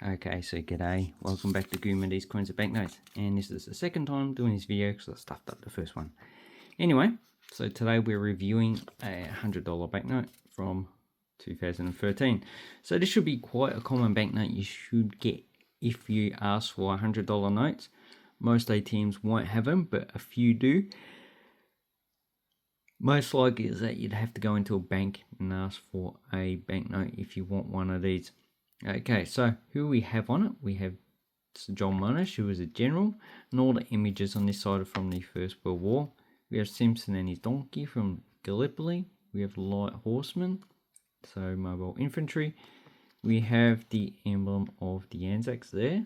Okay, so g'day, welcome back to Goom and these coins of banknotes, and this is the second time doing this video because I stuffed up the first one. Anyway, so today we're reviewing a $100 banknote from 2013. So this should be quite a common banknote you should get if you ask for $100 notes. Most ATMs won't have them, but a few do. Most likely is that you'd have to go into a bank and ask for a banknote if you want one of these. Okay, so who we have on it? We have Sir John Monash, who was a general, and all the images on this side are from the First World War. We have Simpson and his donkey from Gallipoli. We have light horsemen, so mobile infantry. We have the emblem of the Anzacs there,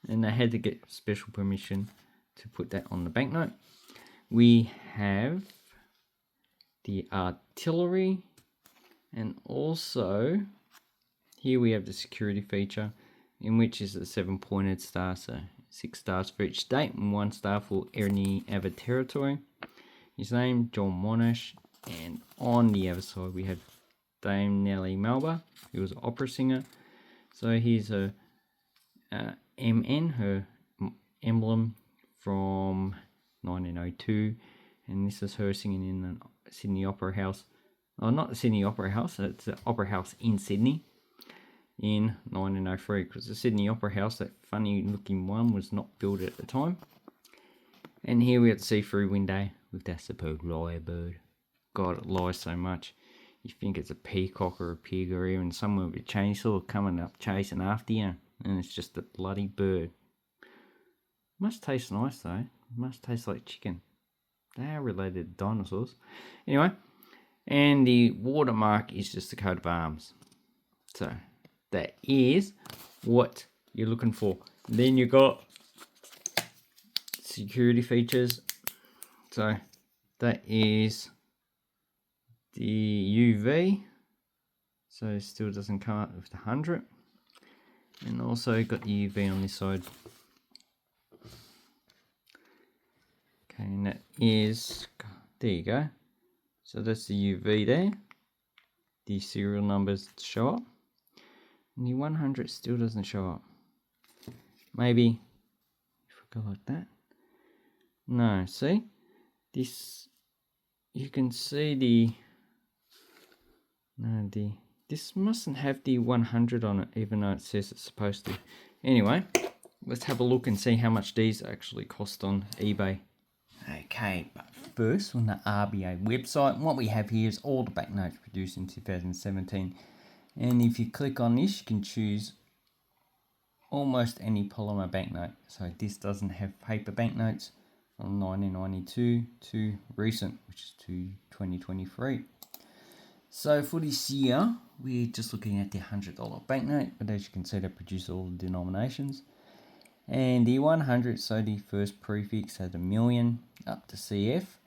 and they had to get special permission to put that on the banknote. We have the artillery, and also here we have the security feature, in which is a 7-pointed star, so 6 stars for each state and 1 star for any other territory. His name, John Monash, and on the other side we have Dame Nellie Melba, who was an opera singer. So here's a MN, her emblem from 1902, and this is her singing in the Sydney Opera House. Oh, not the Sydney Opera House, it's the Opera House in Sydney in 1903, because the Sydney Opera House, that funny looking one, was not built at the time. And here we have the see-through window with that superb lyrebird. God, it lies so much. You think it's a peacock or a pig or even someone with a chainsaw coming up chasing after you, and it's just a bloody bird. Must taste nice though. Must taste like chicken. They are related to dinosaurs. Anyway, and the watermark is just the coat of arms. So that is what you're looking for. Then you got security features. So that is the UV. So it still doesn't come up with the 100. And also got the UV on this side. Okay, and that is, there you go. So that's the UV there. The serial numbers show up. And the 100 still doesn't show up. Maybe if we go like that. No, see? This, you can see this mustn't have the 100 on it, even though it says it's supposed to. Anyway, let's have a look and see how much these actually cost on eBay. Okay, but first on the RBA website, what we have here is all the banknotes produced in 2017. And if you click on this, you can choose almost any polymer banknote. So this doesn't have paper banknotes from 1992 to recent, which is to 2023. So for this year, we're just looking at the $100 banknote, but as you can see, they produce all the denominations. And the 100, so the first prefix has a million up to CF.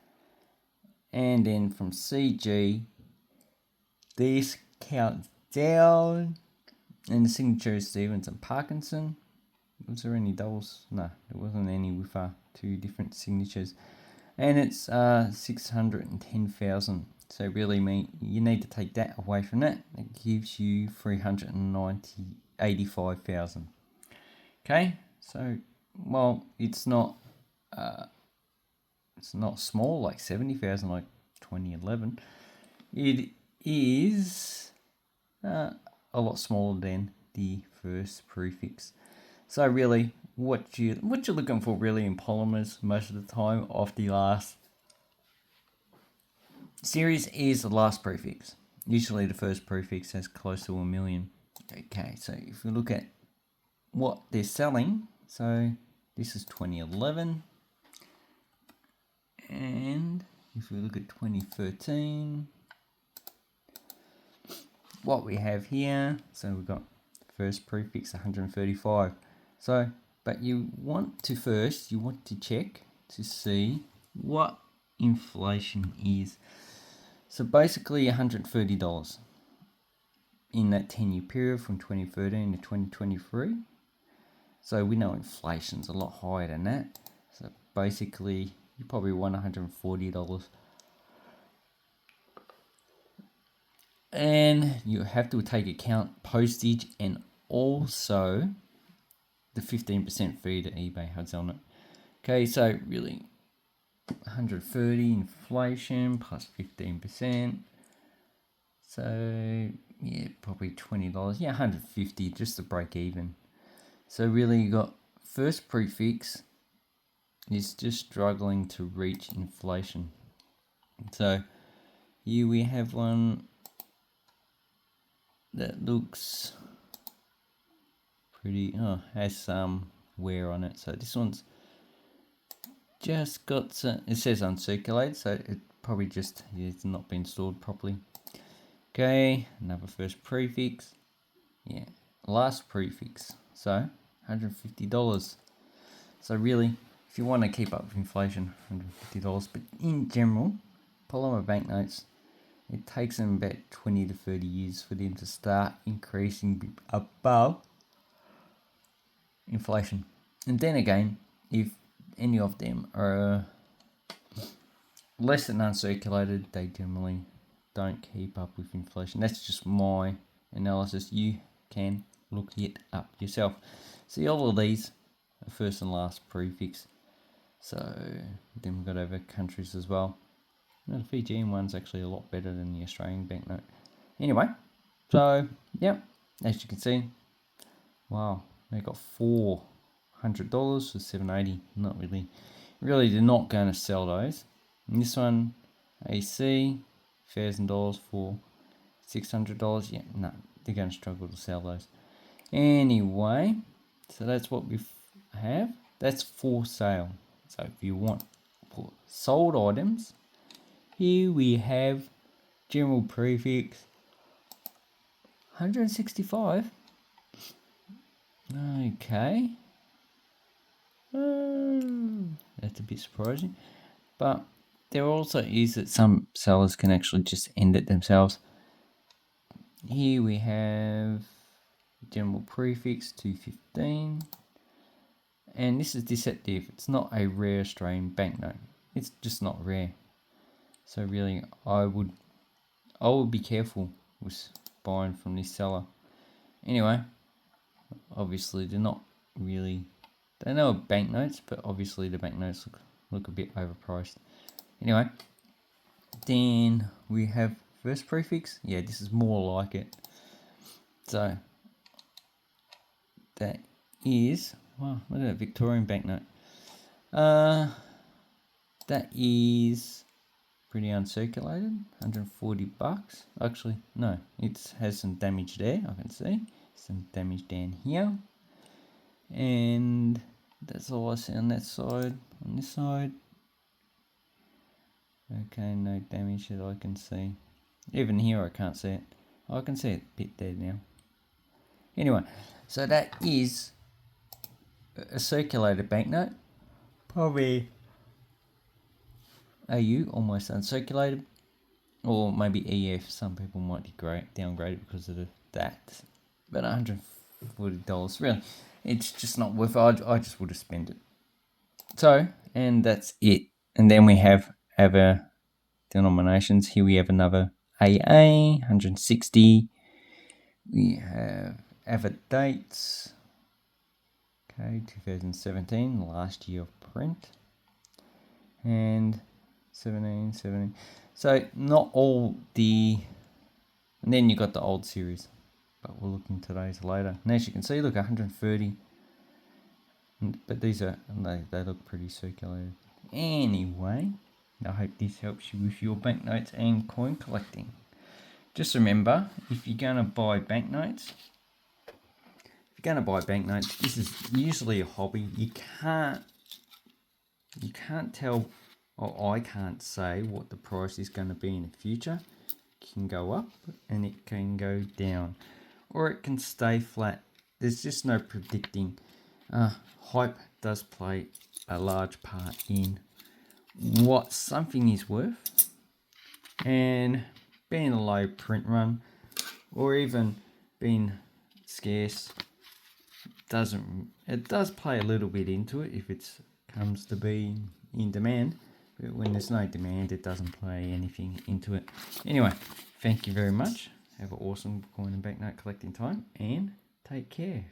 And then from CG, this counts down, and the signature is Stevens and Parkinson. Was there any doubles? No, there wasn't any with 2 different signatures. And it's 610,000. So really, you need to take that away from that. It gives you 385,000. Okay, so well, it's not small like 70,000 like 2011. It is a lot smaller than the first prefix. So really, what you're looking for really in polymers most of the time of the last series is the last prefix. Usually the first prefix has close to 1 million. Okay, so if we look at what they're selling, so this is 2011, and if we look at 2013, what we have here, so we've got first prefix 135. So, but you want to check to see what inflation is. So basically $130 in that 10-year period from 2013 to 2023. So we know inflation's a lot higher than that. So basically you probably want $140. And you have to take account postage and also the 15% fee to eBay has on it. Okay, so really 130 inflation plus 15%. So yeah, probably $20. Yeah, 150 just to break even. So really you got first prefix is just struggling to reach inflation. So here we have one that looks pretty, has some wear on it. So this one's just got some, it says uncirculated, so it probably just, it's not been stored properly. Okay, another first prefix. Yeah, last prefix. So $150. So really, if you want to keep up with inflation, $150. But in general, polymer banknotes, it takes them about 20 to 30 years for them to start increasing above inflation. And then again, if any of them are less than uncirculated, they generally don't keep up with inflation. That's just my analysis. You can look it up yourself. See, all of these are first and last prefix. So then we've got over countries as well. Now, the Fijian one's actually a lot better than the Australian banknote. Anyway, so yep, as you can see, wow, they got $400 for $780. Not really, they're not going to sell those. And this one, AC, $1,000 for $600. Yeah, no, they're going to struggle to sell those. Anyway, so that's what we have. That's for sale. So if you want for sold items, here we have general prefix 165. Okay. That's a bit surprising. But there also is that some sellers can actually just end it themselves. Here we have general prefix 215. And this is deceptive. It's not a rare Australian banknote. It's just not rare. So really, I would be careful with buying from this seller. Anyway, obviously they're not really, they know banknotes, but obviously the banknotes look a bit overpriced. Anyway, then we have first prefix. Yeah, this is more like it. So that is, wow, look at that Victorian banknote. That is pretty uncirculated, $140. Actually, no, it has some damage there. I can see some damage down here, and that's all I see on that side. On this side, okay, no damage that I can see. Even here, I can't see it. I can see it a bit there now. Anyway, so that is a circulated banknote, probably AU, almost uncirculated, or maybe EF. Some people might downgrade it because of that. But $140, really, it's just not worth it. I just would have spent it. So, and that's it. And then we have other denominations. Here we have another AA, 160. We have other dates. Okay, 2017, last year of print. And 17. So not all the, and then you got the old series, but we'll look into those later. And as you can see, look, 130. But these are, they look pretty circulated. Anyway, I hope this helps you with your banknotes and coin collecting. Just remember, if you're going to buy banknotes, this is usually a hobby. You can't tell, or I can't say what the price is going to be in the future. It can go up and it can go down, or it can stay flat. There's just no predicting. Hype does play a large part in what something is worth, and being a low print run or even being scarce does play a little bit into it if it comes to be in demand. But when there's no demand, it doesn't play anything into it. Anyway, thank you very much. Have an awesome coin and banknote collecting time, and Take care.